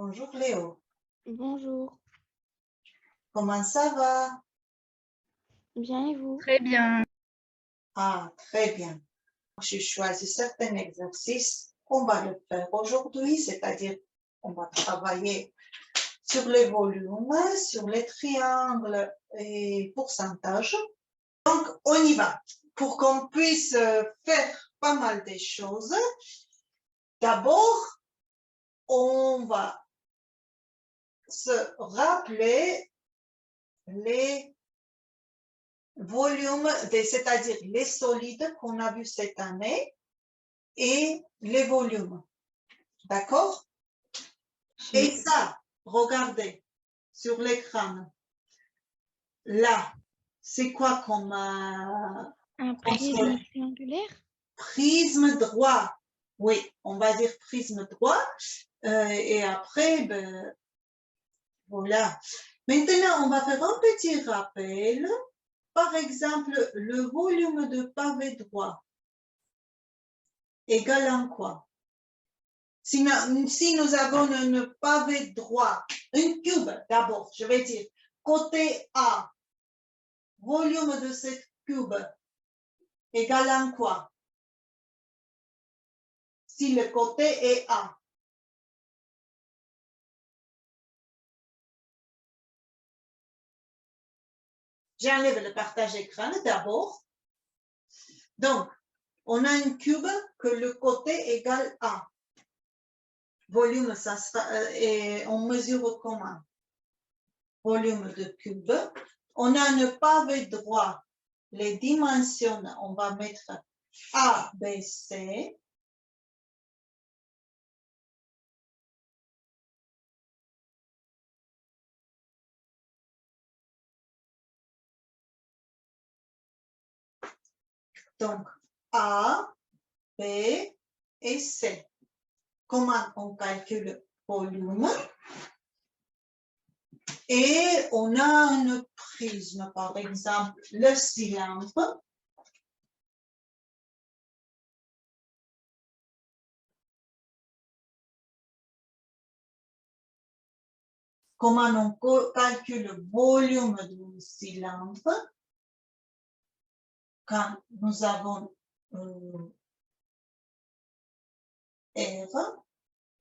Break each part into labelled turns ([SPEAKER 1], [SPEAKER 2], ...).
[SPEAKER 1] Bonjour Léo,
[SPEAKER 2] Bonjour,
[SPEAKER 1] comment ça va?
[SPEAKER 2] bien et vous?
[SPEAKER 3] Très bien.
[SPEAKER 1] Ah, très bien. J'ai choisi certains exercices qu'on va le faire aujourd'hui, c'est-à-dire on va travailler sur les volumes, sur les triangles et pourcentages. Donc, on y va. Pour qu'on puisse faire pas mal de choses, d'abord, on va se rappeler les volumes, c'est-à-dire les solides qu'on a vus cette année et les volumes. D'accord? Et ça, regardez sur l'écran. Là, c'est quoi comme
[SPEAKER 2] Un prisme triangulaire?
[SPEAKER 1] prisme droit? Oui, on va dire prisme droit. Et après, ben, voilà. Maintenant, on va faire un petit rappel. Par exemple, le volume de pavé droit égale en quoi? Si nous avons un pavé droit, un cube d'abord, je vais dire, côté A, volume de ce cube égale en quoi? Si le côté est A. J'enlève le partage écran d'abord. Donc, on a un cube que le côté égale A. Volume, ça sera, et on mesure comment? Volume de cube. On a un pavé droit. Les dimensions, on va mettre A, B, C. Donc, A, B et C. Comment on calcule volume? Et on a un prisme, par exemple, le cylindre. Comment on calcule le volume du cylindre? Quand nous avons R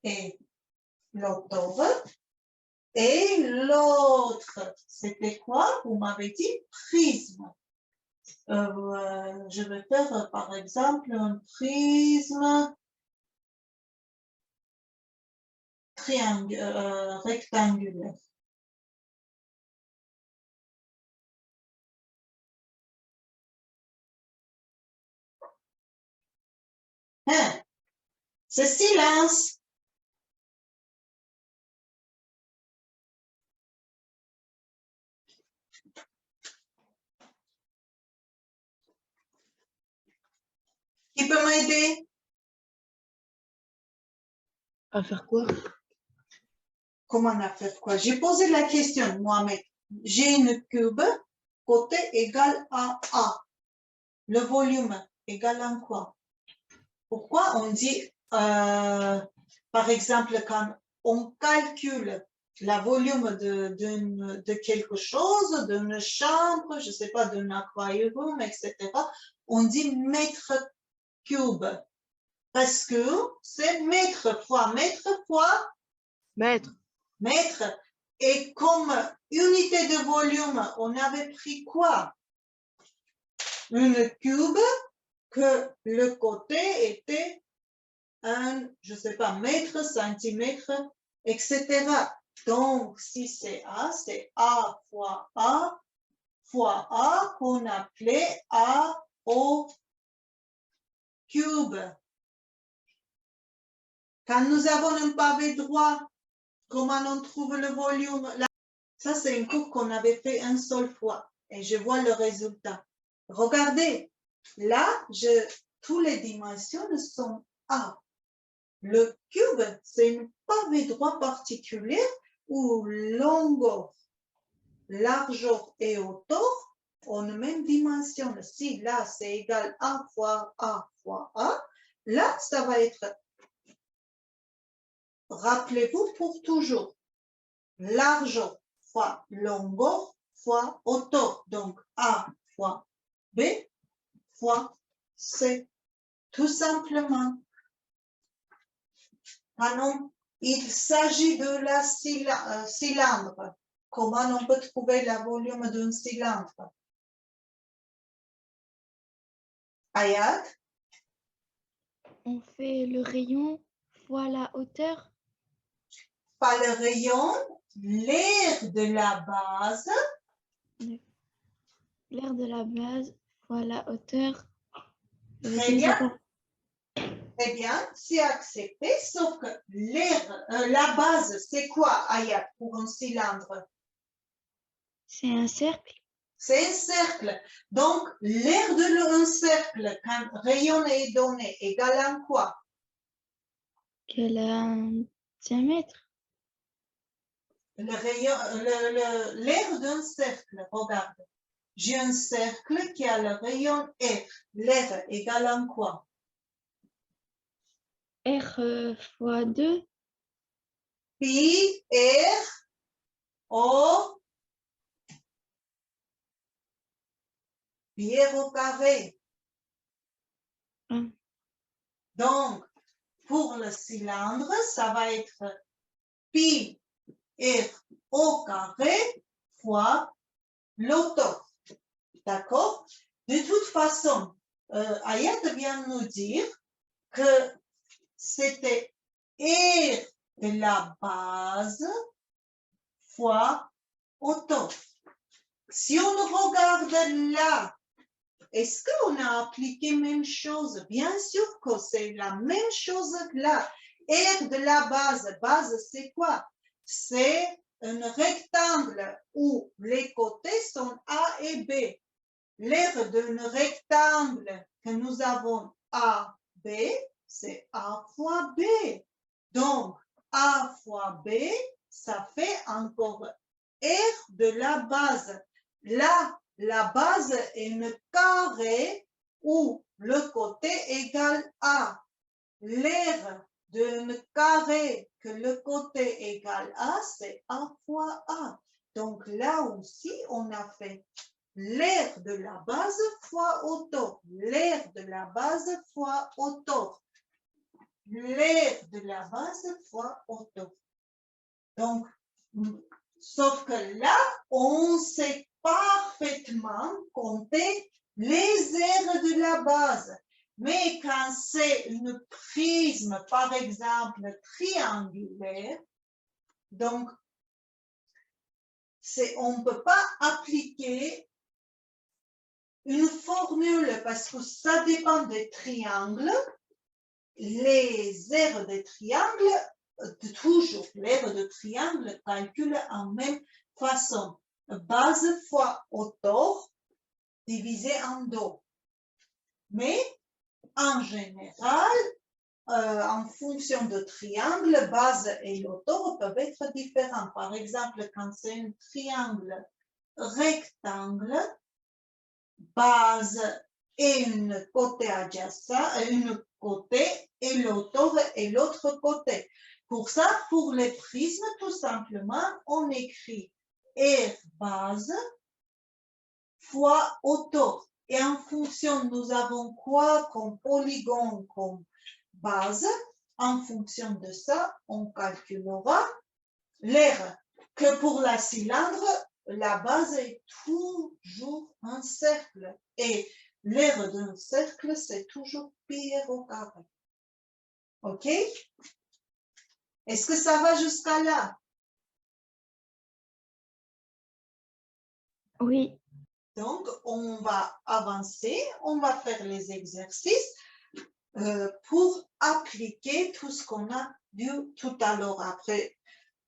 [SPEAKER 1] et l'autre. Et l'autre, c'était quoi? Vous m'avez dit prisme. Je vais faire par exemple un prisme rectangulaire. Hein? C'est silence. Qui peut m'aider?
[SPEAKER 3] À faire quoi?
[SPEAKER 1] Comment à faire quoi? J'ai posé la question, Mohamed. J'ai une cube, côté égal à A. Le volume égal à quoi? Pourquoi on dit, par exemple, quand on calcule la volume de quelque chose, d'une chambre, je ne sais pas, d'un aquarium, etc., on dit mètre cube. Parce que c'est mètre fois
[SPEAKER 3] Maître.
[SPEAKER 1] mètre. Et comme unité de volume, on avait pris quoi? Une cube que le côté était un, je ne sais pas, mètre, centimètre, etc. Donc, si c'est A fois A fois A qu'on appelait A au cube. Quand nous avons un pavé droit, comment on trouve le volume? Ça, c'est un cours qu'on avait fait une seule fois et je vois le résultat. Regardez, là, toutes les dimensions sont A. Le cube, c'est un pavé droit particulier où longueur, largeur et hauteur ont la même dimension. Si là, c'est égal A fois A fois A, là, ça va être rappelez-vous pour toujours. Largeur fois longueur fois hauteur. Donc, A fois B fois C. Tout simplement. Maintenant, il s'agit de la cylindre. Comment on peut trouver le volume d'un cylindre? Ayat?
[SPEAKER 2] On fait le rayon fois la hauteur.
[SPEAKER 1] Pas le rayon, l'air de la base.
[SPEAKER 2] L'air de la base fois la hauteur.
[SPEAKER 1] Très bien. Très bien, c'est accepté, sauf que la base, c'est quoi, Ayat, pour un cylindre?
[SPEAKER 2] C'est un cercle.
[SPEAKER 1] C'est un cercle. Donc, l'air d'un cercle, quand rayon est donné, égale à quoi?
[SPEAKER 2] Qu'elle a un diamètre.
[SPEAKER 1] L'air d'un cercle, regarde. J'ai un cercle qui a le rayon R. L'air égale à quoi?
[SPEAKER 2] R fois 2.
[SPEAKER 1] Pi, R, O, pi R au carré. Donc, pour le cylindre, ça va être pi R au carré fois l'auteur. D'accord? De toute façon, Ayat vient de nous dire que c'était R de la base fois hauteur. Si on regarde là, est-ce qu'on a appliqué la même chose? Bien sûr que c'est la même chose que là. R de la base c'est quoi? C'est un rectangle où les côtés sont A et B. L'aire d'un rectangle que nous avons A, B, c'est A fois B. Donc, A fois B, ça fait encore R de la base. Là, la base est un carré où le côté égale A. L'aire d'un carré que le côté égale A, c'est A fois A. Donc là aussi, on a fait l'aire de la base fois hauteur. L'aire de la base fois hauteur. L'aire de la base fois hauteur. Donc, sauf que là, on sait parfaitement compter les aires de la base. Mais quand c'est une prisme, par exemple, triangulaire, donc, on ne peut pas appliquer une formule parce que ça dépend des triangles. Les aires des triangles, toujours l'aire de triangle calcule en même façon. Base fois hauteur divisé en deux. Mais en général, en fonction de triangle, base et hauteur peuvent être différents. Par exemple, quand c'est un triangle rectangle, base et une côté adjacent, une côté et l'auteur et l'autre côté. Pour ça, pour les prismes, tout simplement, on écrit R base fois hauteur. Et en fonction, nous avons quoi comme polygone, comme base. En fonction de ça, on calculera l'aire. Que pour la cylindre, la base est toujours un cercle. Et l'aire d'un cercle, c'est toujours pi r au carré. OK? Est-ce que ça va jusqu'à là?
[SPEAKER 2] Oui.
[SPEAKER 1] Donc, on va avancer, on va faire les exercices pour appliquer tout ce qu'on a vu tout à l'heure. Après,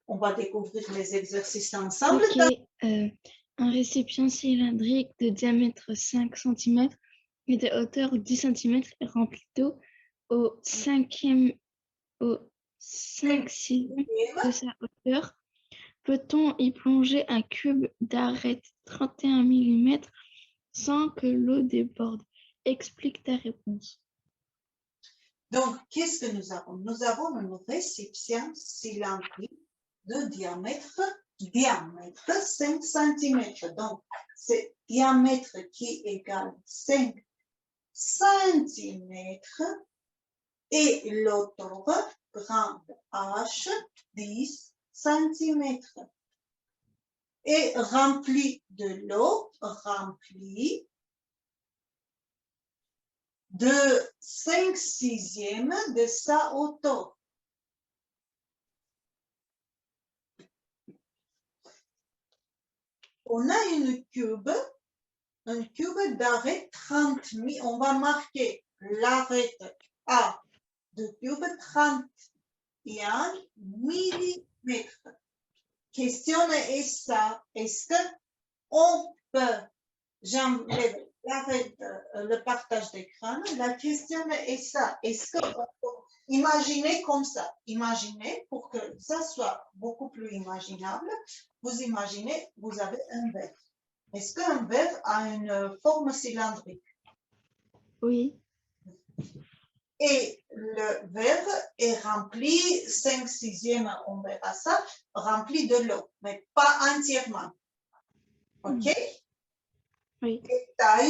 [SPEAKER 1] on va découvrir les exercices ensemble.
[SPEAKER 2] Okay. Un récipient cylindrique de diamètre 5 cm et de hauteur 10 cm est rempli d'eau au 5/6 de sa hauteur. Peut-on y plonger un cube d'arête 31 mm sans que l'eau déborde? Explique ta réponse.
[SPEAKER 1] Donc, qu'est-ce que nous avons? Nous avons une récipient cylindrique de diamètre 5 cm. Donc, c'est diamètre qui égale 5 cm et l'autre grande H 10 cm. Et rempli de l'eau, rempli de 5/6 de sa hauteur. On a un cube d'arête 30 mm. On va marquer l'arête A de cube 31 mm. Question est ça, est-ce qu'on peut, j'enlève le partage d'écran, la question est ça, est-ce qu'on peut imaginer comme ça, imaginez pour que ça soit beaucoup plus imaginable, vous imaginez, vous avez un verre. Est-ce qu'un verre a une forme cylindrique?
[SPEAKER 2] Oui.
[SPEAKER 1] Et le verre est rempli, 5/6, on verra ça, rempli de l'eau, mais pas entièrement. OK?
[SPEAKER 2] Oui.
[SPEAKER 1] Et t'as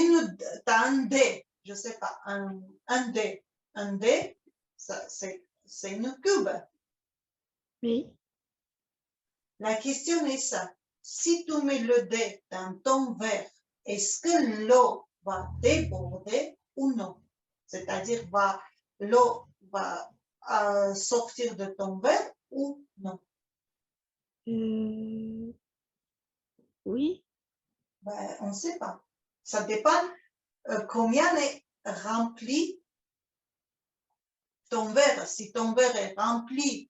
[SPEAKER 1] un dé, je ne sais pas, un dé. Un dé, c'est une cube.
[SPEAKER 2] Oui.
[SPEAKER 1] La question est ça. Si tu mets le dé dans ton verre, est-ce que l'eau va déborder ou non? C'est-à-dire, l'eau va sortir de ton verre ou non?
[SPEAKER 2] Oui.
[SPEAKER 1] Ben, on ne sait pas. Ça dépend combien est rempli ton verre. Si ton verre est rempli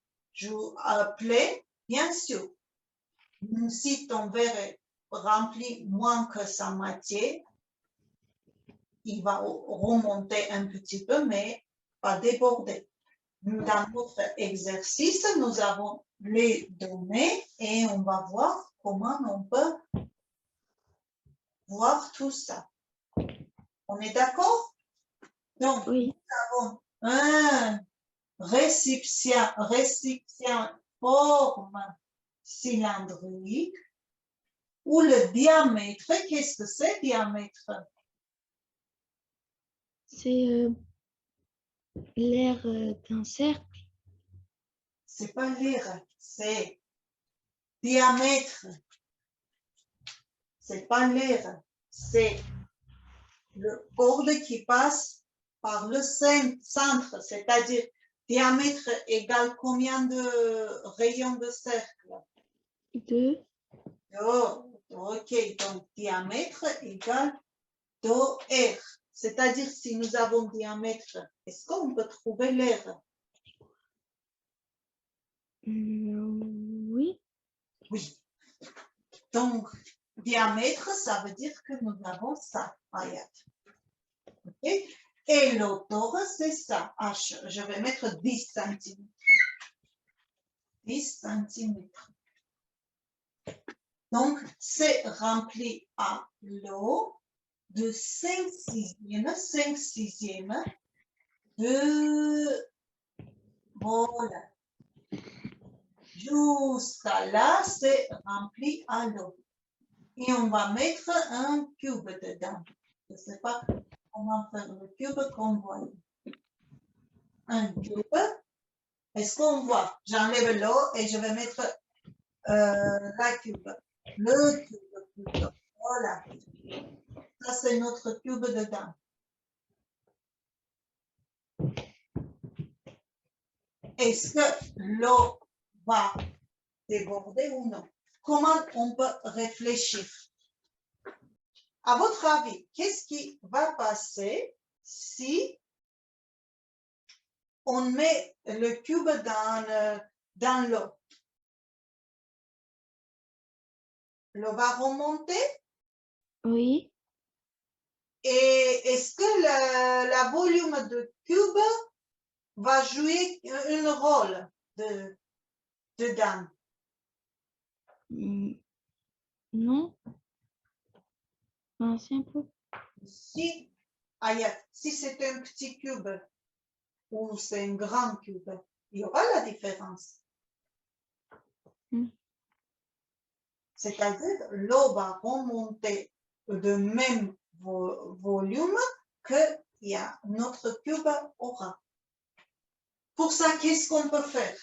[SPEAKER 1] plein, bien sûr. Si ton verre est rempli moins que sa moitié, il va remonter un petit peu, mais pas déborder. Dans notre exercice, nous avons les données et on va voir comment on peut voir tout ça. On est d'accord? Donc,
[SPEAKER 2] Oui.
[SPEAKER 1] nous avons un récipient forme cylindrique où le diamètre, qu'est-ce que c'est diamètre?
[SPEAKER 2] C'est l'air d'un cercle.
[SPEAKER 1] C'est pas l'air, c'est diamètre. C'est pas l'air, c'est le corde qui passe par le centre, c'est-à-dire diamètre égale combien de rayons de cercle?
[SPEAKER 2] 2.
[SPEAKER 1] Oh, ok, donc diamètre égale 2R. C'est-à-dire si nous avons diamètre, est-ce qu'on peut trouver l'air?
[SPEAKER 2] Oui.
[SPEAKER 1] Oui. Donc, diamètre, ça veut dire que nous avons ça, Ayat. Okay? Et l'auteur, c'est ça, H. Je vais mettre 10 cm. 10 cm. Donc, c'est rempli à l'eau de 5/6 de... Voilà. Jusqu'à là, c'est rempli à l'eau. Et on va mettre un cube dedans. Je ne sais pas comment faire le cube qu'on voit. Un cube. Est-ce qu'on voit? J'enlève l'eau et je vais mettre la cube. Le cube plutôt. Voilà. Ça, c'est notre cube dedans. Est-ce que l'eau va déborder ou non? Comment on peut réfléchir? À votre avis, qu'est-ce qui va passer si on met le cube dans l'eau? L'eau va remonter
[SPEAKER 2] Oui.
[SPEAKER 1] et est-ce que la volume de cube va jouer un rôle dedans?
[SPEAKER 2] Non. Enfin, c'est un peu.
[SPEAKER 1] Si, Ayat, si c'est un petit cube, ou c'est un grand cube. Il y aura la différence. C'est-à-dire, l'eau va remonter de même volume que notre cube aura. Pour ça, qu'est-ce qu'on peut faire?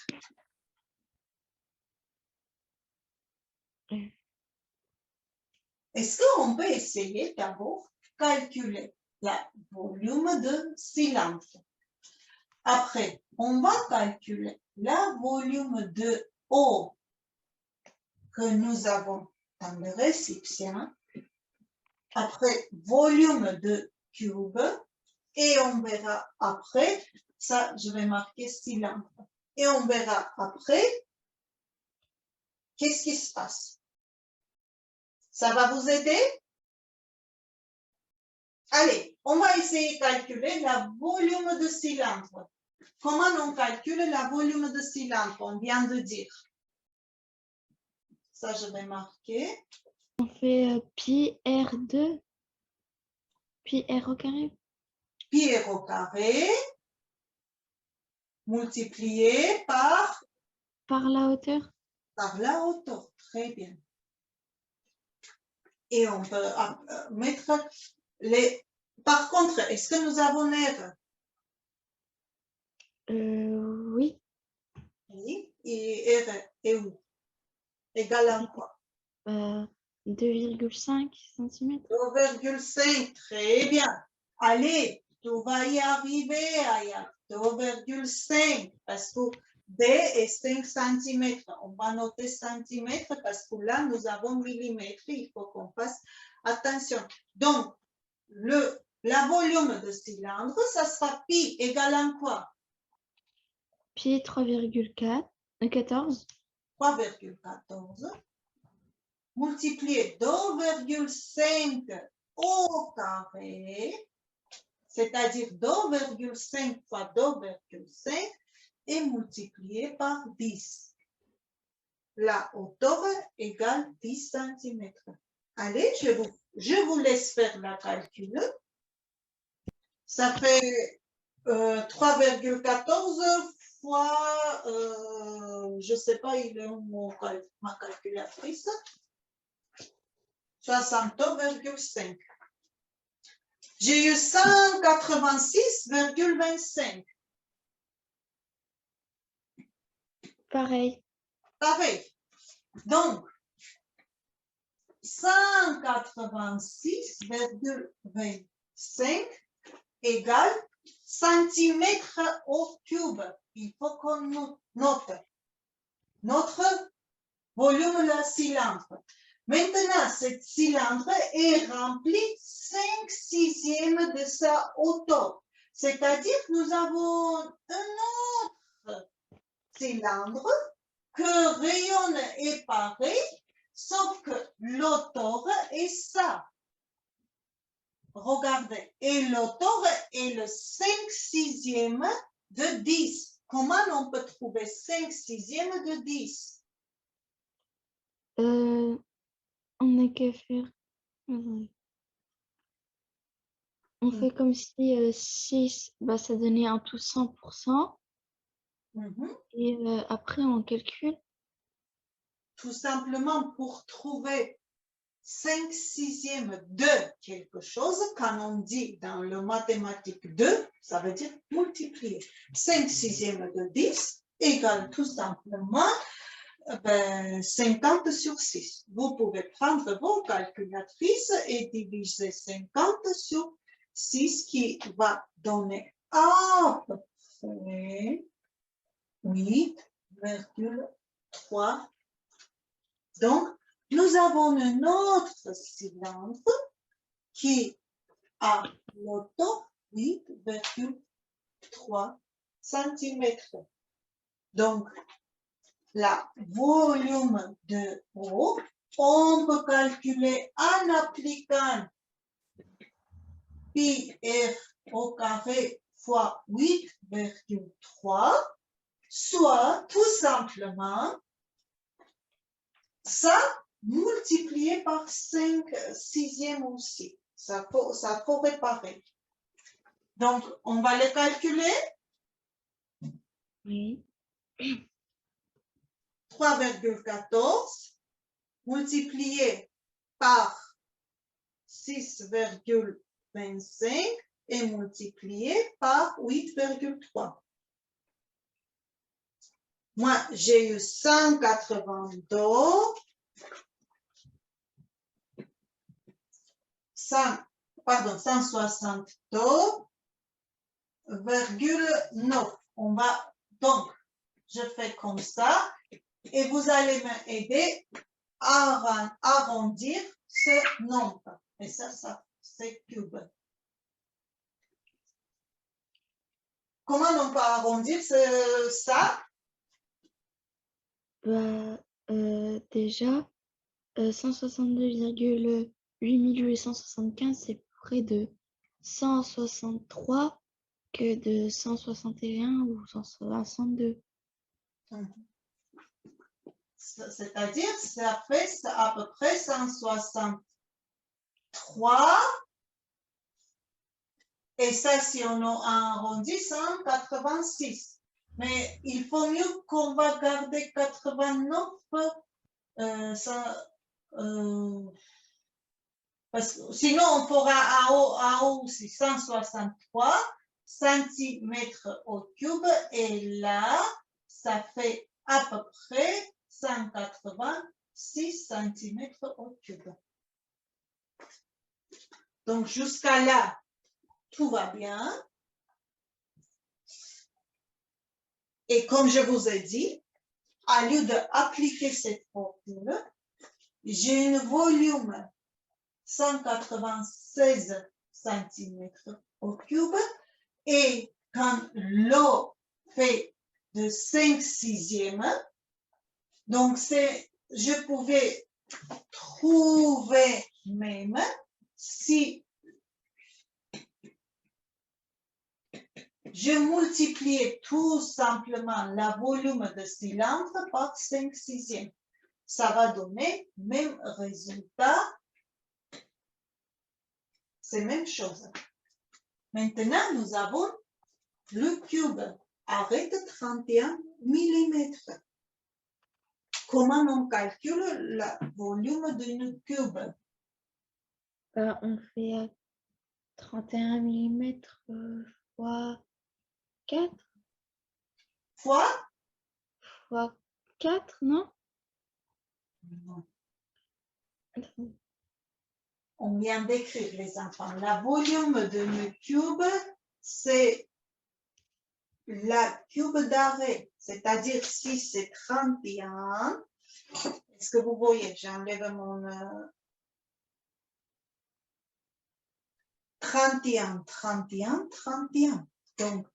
[SPEAKER 1] Est-ce qu'on peut essayer d'abord calculer le volume de cylindre? Après, on va calculer le volume de eau que nous avons dans le récipient. Après, volume de cube. Et on verra après, ça je vais marquer cylindre. Et on verra après, qu'est-ce qui se passe? Ça va vous aider? Allez, on va essayer de calculer le volume de cylindre. Comment on calcule le volume de cylindre? On vient de dire. Ça, je vais marquer.
[SPEAKER 2] On fait pi R2, pi R au carré.
[SPEAKER 1] Pi R au carré multiplié par
[SPEAKER 2] la hauteur.
[SPEAKER 1] Par la hauteur, très bien. Et on peut mettre les... Par contre, est-ce que nous avons R?
[SPEAKER 2] Oui.
[SPEAKER 1] Oui. Et R est où? Égal à quoi?
[SPEAKER 2] 2,5 cm.
[SPEAKER 1] 2,5, très bien. Allez, tu vas y arriver, Aya. 2,5, parce que D est 5 cm. On va noter centimètres parce que là, nous avons millimètres. Il faut qu'on fasse attention. Donc, le volume de cylindre, ça sera pi égal à quoi?
[SPEAKER 2] Pi 3,14.
[SPEAKER 1] 3,14 multiplié 2,5 au carré, c'est-à-dire 2,5 fois 2,5 et multiplié par 10. La hauteur égale 10 cm. Allez, je vous laisse faire la calcul. Ça fait 3,14 fois, je ne sais pas, il est où ma calculatrice? 62,5. J'ai eu 186,25.
[SPEAKER 2] Pareil.
[SPEAKER 1] Pareil. Donc, 186,25 égale centimètres au cube. Il faut qu'on note notre volume de cylindre. Maintenant, ce cylindre est rempli 5/6 de sa hauteur. C'est-à-dire que nous avons un autre cylindre que rayon est pareil, sauf que l'hauteur est ça. Regardez, et l'hauteur est le 5/6 de 10. Comment on peut trouver 5/6 de 10?
[SPEAKER 2] On n'a qu'à faire. On fait comme si 6, ça donnait un tout 100%. Et après, on calcule.
[SPEAKER 1] Tout simplement pour trouver 5/6 de quelque chose, quand on dit dans le mathématique 2, ça veut dire multiplier. 5/6 de 10 égale tout simplement 50 sur 6. Vous pouvez prendre vos calculatrices et diviser 50 sur 6 qui va donner à peu près 8,3. Donc, nous avons un autre cylindre qui a l'hauteur 8,3 cm. Donc, le volume de eau, on peut calculer en appliquant pi r au carré fois 8,3, soit tout simplement ça multiplié par 5/6 aussi. Ça faut réparer. Donc, on va le calculer.
[SPEAKER 2] Oui.
[SPEAKER 1] 3,14 multiplié par 6,25 et multiplié par 8,3. Moi, j'ai eu 182, 162,9. Donc, je fais comme ça et vous allez m'aider à arrondir ce nombre. Et ça c'est cube. Comment on peut arrondir ça?
[SPEAKER 2] Bah, déjà, 162,8875, c'est près de 163 que de 161 ou 162.
[SPEAKER 1] C'est-à-dire, ça fait à peu près 163. Et ça, si on arrondit, 186. Mais il faut mieux qu'on va garder 89. Parce que sinon, on pourra en haut aussi 163 centimètres au cube. Et là, ça fait à peu près 186 centimètres au cube. Donc, jusqu'à là, tout va bien. Et comme je vous ai dit, à lieu d'appliquer cette formule, j'ai un volume 196 cm au cube et quand l'eau fait de 5/6, donc je pouvais trouver même si je multipliais tout simplement le volume de cylindre par 5/6. Ça va donner le même résultat. C'est la même chose. Maintenant, nous avons le cube avec 31 mm. Comment on calcule le volume d'un cube?
[SPEAKER 2] On fait 31 mm fois 4
[SPEAKER 1] Fois?
[SPEAKER 2] fois 4, non?
[SPEAKER 1] Non.
[SPEAKER 2] Attends.
[SPEAKER 1] On vient d'écrire, les enfants. Le volume d'un cube, c'est la cube d'arrêt. C'est-à-dire, si c'est 31, est-ce que vous voyez? J'enlève mon 31, 31, 31. Donc,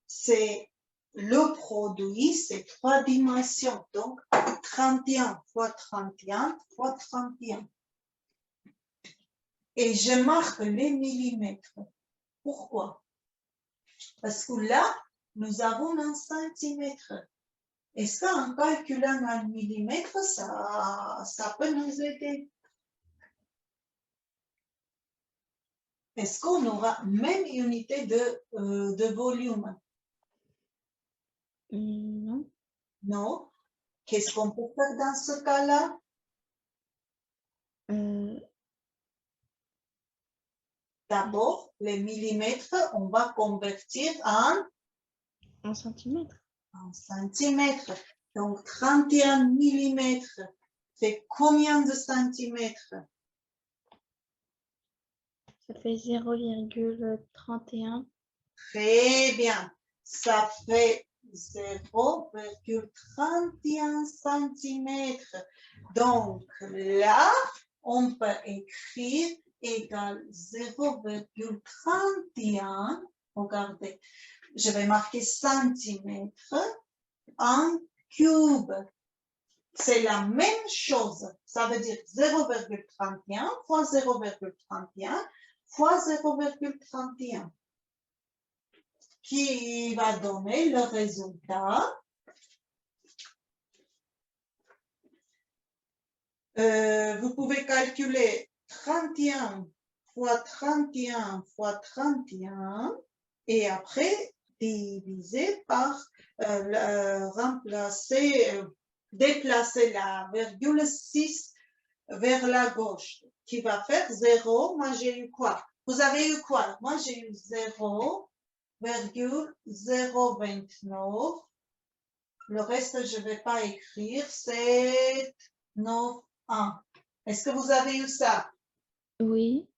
[SPEAKER 1] c'est le produit, c'est 3 dimensions. Donc, 31 fois 31 fois 31. Et je marque les millimètres. Pourquoi? Parce que là, nous avons un centimètre. Est-ce qu'en calculant un millimètre, ça peut nous aider? Est-ce qu'on aura même unité de volume?
[SPEAKER 2] Non.
[SPEAKER 1] Non. Qu'est-ce qu'on peut faire dans ce cas-là? D'abord, les millimètres, on va convertir
[SPEAKER 2] en centimètres.
[SPEAKER 1] En centimètres. Donc, 31 millimètres, c'est combien de centimètres?
[SPEAKER 2] Ça fait 0,31.
[SPEAKER 1] Très bien. Ça fait 0,31 centimètres. Donc, là, on peut écrire égal 0,31. Regardez, je vais marquer centimètres en cube. C'est la même chose. Ça veut dire 0,31 fois 0,31 fois 0,31 qui va donner le résultat. Vous pouvez calculer 31 fois 31 fois 31 et après diviser par déplacer la virgule 6 vers la gauche, qui va faire 0. Moi, j'ai eu quoi? Vous avez eu quoi? Moi, j'ai eu 0,029. Le reste, je ne vais pas écrire. 7, 9, 1. Est-ce que vous avez eu ça?
[SPEAKER 2] Oui.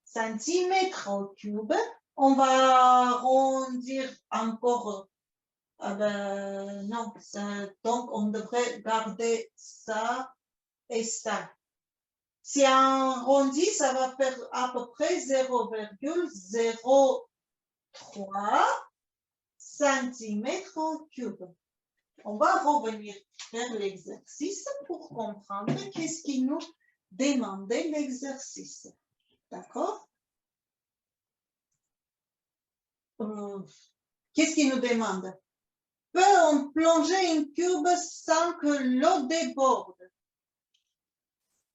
[SPEAKER 1] Centimètres au cube. On va arrondir encore. Non, donc on devrait garder ça et ça. Si on arrondit, ça va faire à peu près 0,03 centimètres au cube. On va revenir vers l'exercice pour comprendre qu'est-ce qui nous demandait l'exercice. D'accord? Qu'est-ce qu'il nous demande? Peut-on plonger une cube sans que l'eau déborde?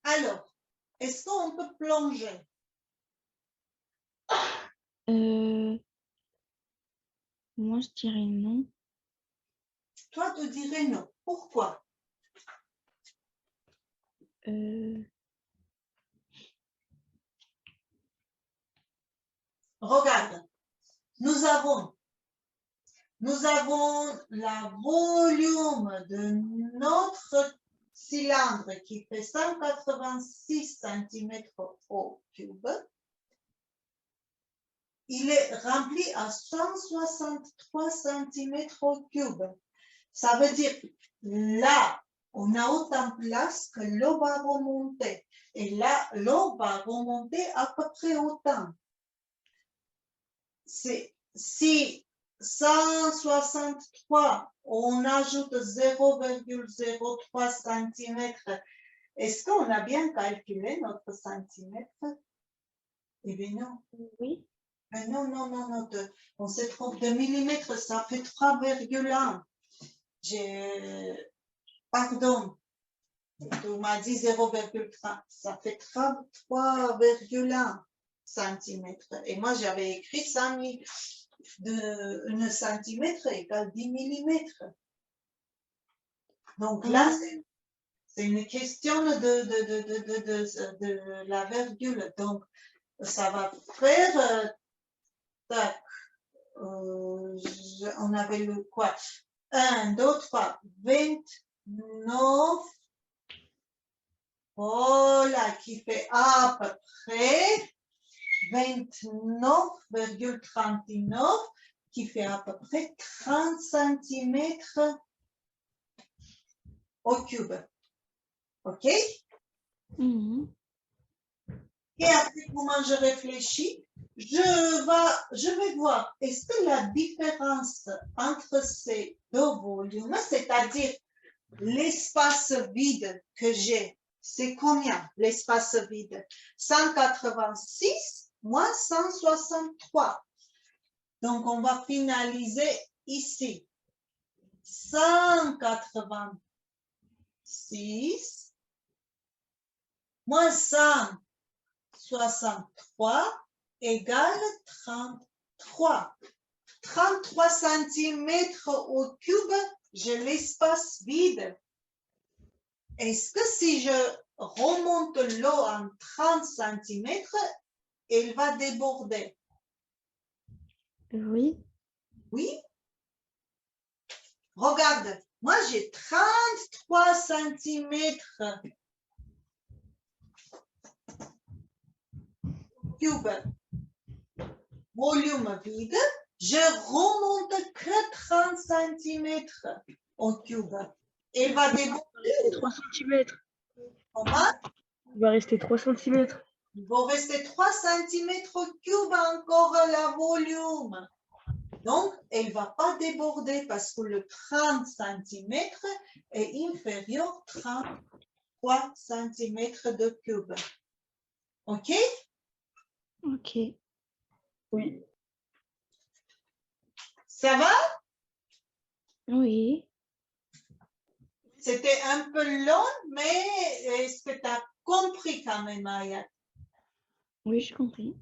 [SPEAKER 1] Alors, est-ce qu'on peut plonger?
[SPEAKER 2] Moi, je dirais non.
[SPEAKER 1] Toi, tu dirais non. Pourquoi? Regarde, nous avons le volume de notre cylindre qui fait 186 cm au cube. Il est rempli à 163 cm au cube. Ça veut dire là, on a autant de place que l'eau va remonter. Et là, l'eau va remonter à peu près autant. Si 163, on ajoute 0,03 cm, est-ce qu'on a bien calculé notre centimètre? Eh bien non.
[SPEAKER 2] Oui.
[SPEAKER 1] Non, on se trompe de millimètres, ça fait 3,1. Pardon, tu m'as dit 0,3, ça fait 3,1 cm. Et moi, j'avais écrit 100 1 centimètre égale 10 millimètres. Donc là, c'est une question de la virgule. Donc, ça va faire, on avait le quoi? 1, 2, 3, 29. Voilà, qui fait à peu près 29,39, qui fait à peu près 30 cm au cube. OK? Et après, comment je réfléchis? Je vais voir, est-ce que la différence entre ces deux volumes, c'est-à-dire l'espace vide que j'ai, c'est combien l'espace vide? 186 moins 163. Donc, on va finaliser ici. 186 moins 163 égale 33. 33 cm au cube, j'ai l'espace vide. Est-ce que si je remonte l'eau en 30 cm, elle va déborder?
[SPEAKER 2] Oui.
[SPEAKER 1] Oui. Regarde, moi j'ai 33 cm cube, volume vide. Je remonte que 30 cm au cube. Elle va déborder.
[SPEAKER 3] 3 cm.
[SPEAKER 1] Comment?
[SPEAKER 3] Il va rester 3 cm.
[SPEAKER 1] Il va rester 3 cm cube encore la volume. Donc, elle ne va pas déborder parce que le 30 cm est inférieur à 33 cm de cube. OK?
[SPEAKER 2] OK.
[SPEAKER 3] Oui.
[SPEAKER 1] Ça va?
[SPEAKER 2] Oui.
[SPEAKER 1] C'était un peu long, mais est-ce que tu as compris quand même, Aya?
[SPEAKER 2] Oui, j'ai compris.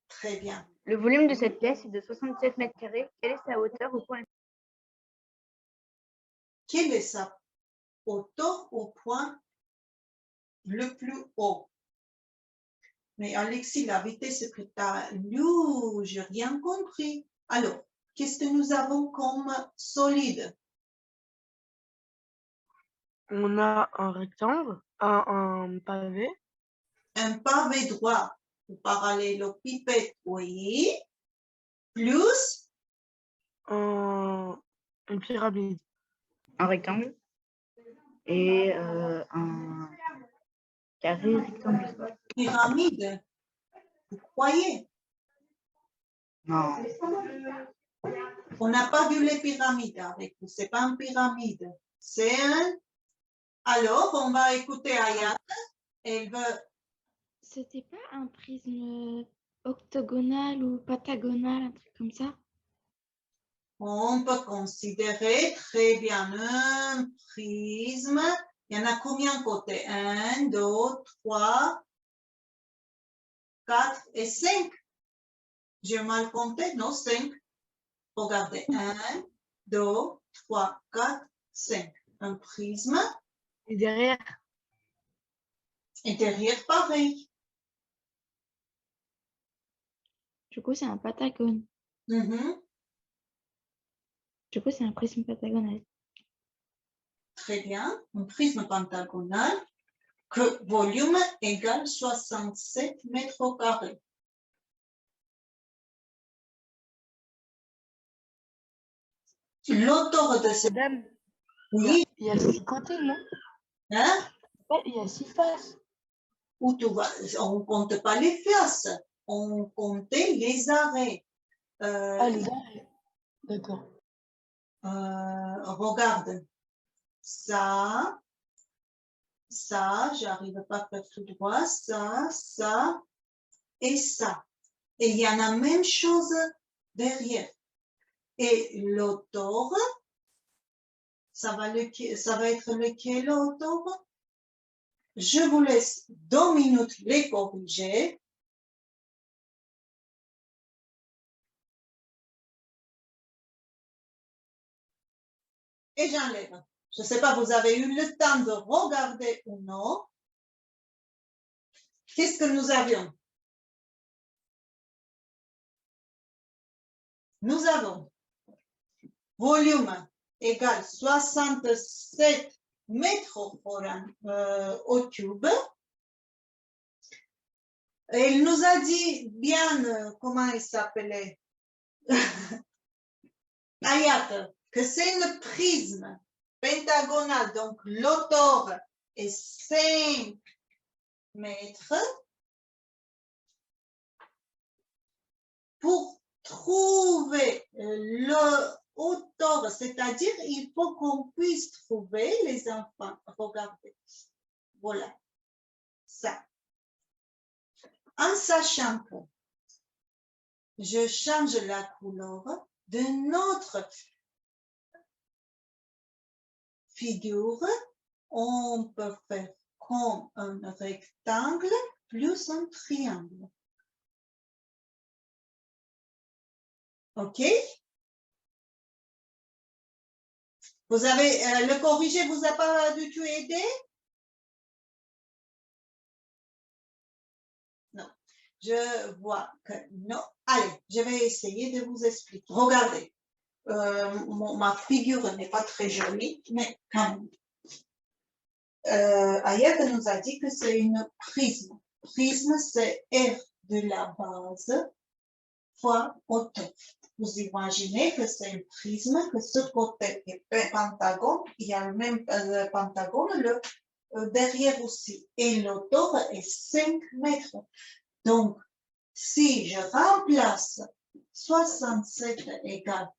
[SPEAKER 1] Très bien.
[SPEAKER 3] Le volume de cette pièce est de 67 mètres carrés. Quelle est sa hauteur au point
[SPEAKER 1] quelle est sa hauteur au point le plus haut? Mais Alexis, la vitesse que tu as lu, je n'ai rien compris. Alors, qu'est-ce que nous avons comme solide?
[SPEAKER 3] On a un rectangle, un pavé,
[SPEAKER 1] Un pavé droit ou parallélopipède, oui, plus
[SPEAKER 3] une pyramide.
[SPEAKER 4] Un rectangle et un carré rectangle.
[SPEAKER 1] pyramide. Vous croyez?
[SPEAKER 4] Non.
[SPEAKER 1] On n'a pas vu les pyramides avec vous. C'est pas une pyramide. C'est un... Alors, on va écouter Ayat. Elle veut...
[SPEAKER 2] C'était pas un prisme octogonal ou pentagonal, un truc comme ça?
[SPEAKER 1] On peut considérer très bien un prisme. Il y en a combien de côtés? 1, 2, 3, 4 et 5. J'ai mal compté? Non, 5. Regardez. 1, 2, 3, 4, 5. Un prisme.
[SPEAKER 3] Et derrière,
[SPEAKER 1] Et derrière, pareil.
[SPEAKER 2] Du coup, c'est un pentagone.
[SPEAKER 1] Mhm.
[SPEAKER 2] Du coup, c'est un prisme pentagonal.
[SPEAKER 1] Très bien. Un prisme pentagonal que volume égale 67 mètres au carré. L'auteur de ce...
[SPEAKER 3] madame,
[SPEAKER 1] Oui,
[SPEAKER 3] il y a 6 côtés, non?
[SPEAKER 1] hein?
[SPEAKER 3] Ouais, il y a 6 faces.
[SPEAKER 1] Où tu vas, on ne compte pas les faces, on comptait les arrêts.
[SPEAKER 3] Ah, les arrêts. D'accord.
[SPEAKER 1] Regarde, ça, j'arrive pas à faire tout droit, ça et ça. Et il y en a même chose derrière. Et l'auteur, ça va être lequel l'auteur? Je vous laisse 2 minutes les corriger. Et j'enlève. Je ne sais pas, vous avez eu le temps de regarder ou non. Qu'est-ce que nous avions? Nous avons volume égale 67 mètres au cube. Et il nous a dit bien, comment il s'appelait? Ayat, que c'est une prisme pentagonale, donc l'auteur est 5 mètres. Pour trouver le hauteur, c'est-à-dire il faut qu'on puisse trouver les enfants. Regardez, voilà, ça. En sachant que je change la couleur de notre figure, on peut faire comme un rectangle plus un triangle. OK? Vous avez, le corrigé vous a pas du tout aidé? Non. Je vois que non. Allez, je vais essayer de vous expliquer. Regardez, ma figure n'est pas très jolie, mais quand même. Ayat nous a dit que c'est une prisme. Prisme, c'est R de la base fois hauteur. Vous imaginez que c'est un prisme, que ce côté est pentagone, il y a le même pentagone derrière aussi. Et l'hauteur est 5 mètres. Donc, si je remplace 67 égale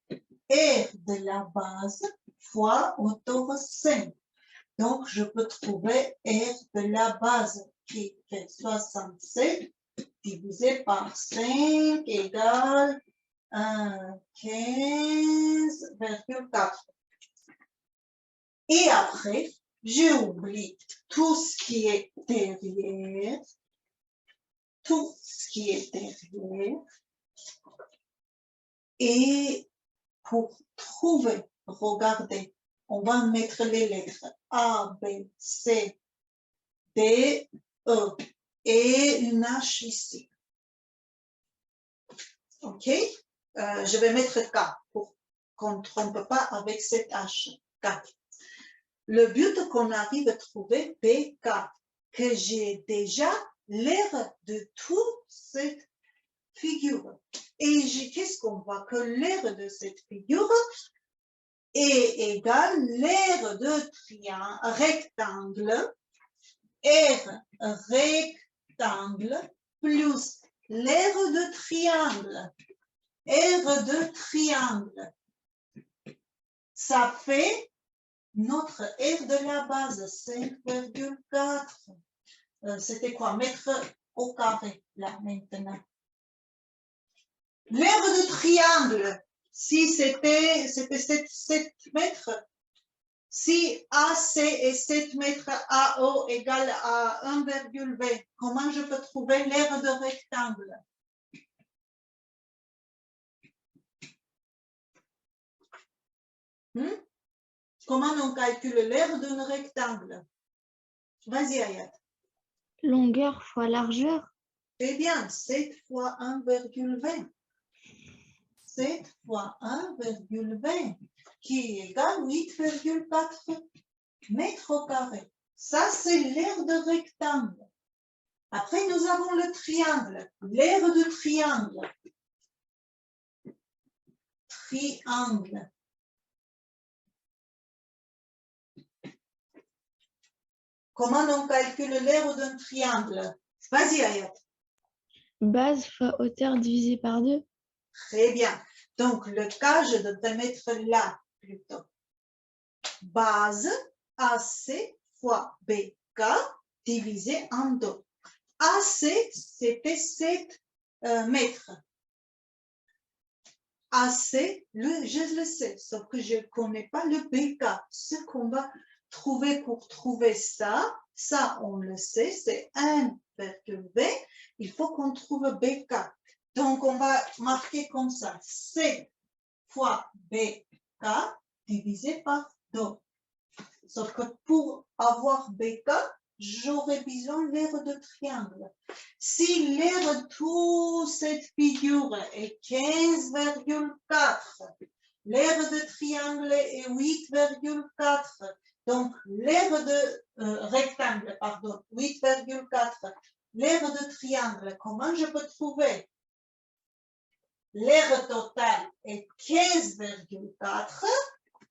[SPEAKER 1] R de la base fois hauteur 5. Donc, je peux trouver R de la base qui fait 67 divisé par 5 égale 15,4. Et après, j'oublie tout ce qui est derrière. Tout ce qui est derrière. Et pour trouver, regardez, on va mettre les lettres A, B, C, D, E et une H ici. OK? Je vais mettre K pour qu'on ne trompe pas avec cette H. K. Le but qu'on arrive à trouver BK, que j'ai déjà l'air de toute cette figure. Et qu'est-ce qu'on voit? Que l'air de cette figure est égal l'air de rectangle, R rectangle, plus l'air de triangle, R de triangle. Ça fait notre R de la base, 5,4. C'était quoi? Mettre au carré, là, maintenant. L'aire de triangle, si c'était 7 mètres, si AC est 7 mètres, AO égale à 1,20, comment je peux trouver l'aire de rectangle? Comment on calcule l'aire d'un rectangle? Vas-y, Ayat.
[SPEAKER 2] Longueur fois largeur.
[SPEAKER 1] Eh bien, 7 fois 1,20. 7 fois 1,20 qui est égal 8,4 mètres au carré. Ça, c'est l'aire de rectangle. Après, nous avons le triangle. L'aire de triangle. Triangle. Comment on calcule l'aire d'un triangle? Vas-y, Ayat.
[SPEAKER 2] Base fois hauteur divisé par 2.
[SPEAKER 1] Très bien. Donc, le cas, je devrais mettre là, plutôt. Base AC fois BK divisé en 2. AC, c'était 7 mètres. AC, je le sais, sauf que je ne connais pas le BK. Ce qu'on va trouver pour trouver ça, on le sait, c'est 1,20. Il faut qu'on trouve BK. Donc, on va marquer comme ça, 7 fois BK divisé par 2. Sauf que pour avoir BK, j'aurais besoin de l'aire de triangle. Si l'aire de toute cette figure est 15,4, l'aire de triangle est 8,4, donc l'aire de rectangle, pardon, 8,4, l'aire de triangle, comment je peux trouver? L'aire totale est 15,4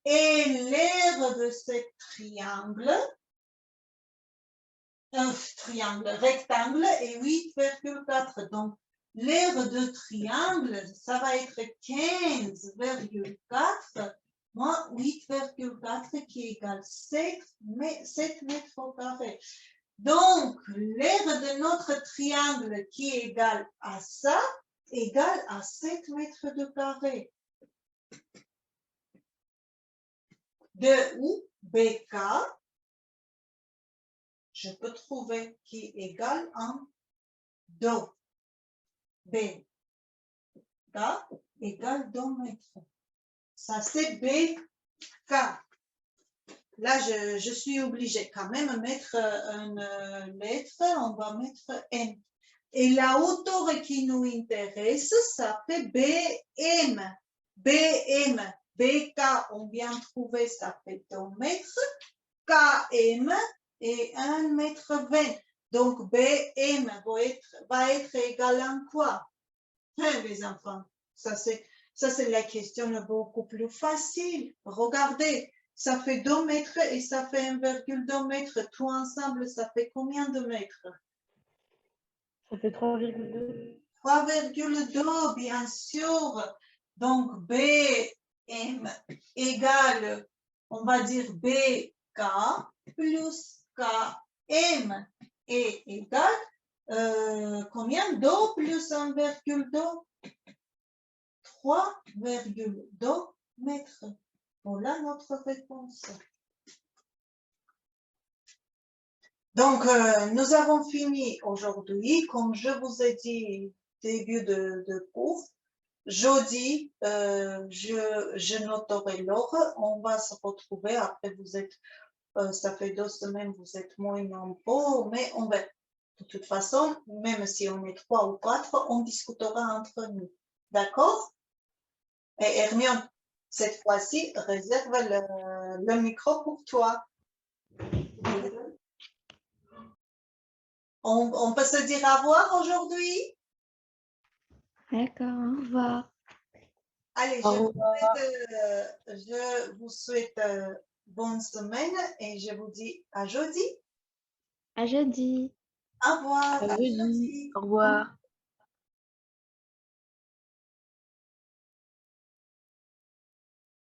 [SPEAKER 1] et l'aire de ce triangle, rectangle est 8,4. Donc, l'aire de triangle, ça va être 15,4 moins 8,4 qui égale 7 mètres au carré. Donc, l'aire de notre triangle qui est égal à ça, égale à 7 mètres de carré. De où BK, je peux trouver qui est égal en 2. BK égale 2 mètres. Ça, c'est BK. Là, je suis obligée quand même de mettre une lettre. On va mettre M. Et la hauteur qui nous intéresse, ça fait BM. BM. BK, on vient de trouver, ça fait 2 mètres. KM est 1,20 m. Donc, BM va être égal à quoi? Hein, les enfants? Ça, c'est la question beaucoup plus facile. Regardez, ça fait 2 mètres et ça fait 1,2 mètres. Tout ensemble, ça fait combien de mètres?
[SPEAKER 3] Ça fait 3,2.
[SPEAKER 1] 3,2, bien sûr. Donc, BM égale, on va dire BK plus KM est égal, combien? 2 plus 1,2? 3,2 mètres. Voilà notre réponse. Donc, nous avons fini aujourd'hui. Comme je vous ai dit début de cours, jeudi, je noterai l'heure. On va se retrouver. Après, vous êtes, ça fait 2 semaines, vous êtes moins nombreux, mais on va, de toute façon, même si on est 3 ou 4, on discutera entre nous. D'accord? Et Hermione, cette fois-ci, réserve le micro pour toi. On peut se dire au revoir aujourd'hui?
[SPEAKER 2] D'accord, au revoir.
[SPEAKER 1] Allez, je vous souhaite bonne semaine et je vous dis à jeudi.
[SPEAKER 2] À jeudi.
[SPEAKER 1] Au revoir.
[SPEAKER 3] À jeudi. Au revoir.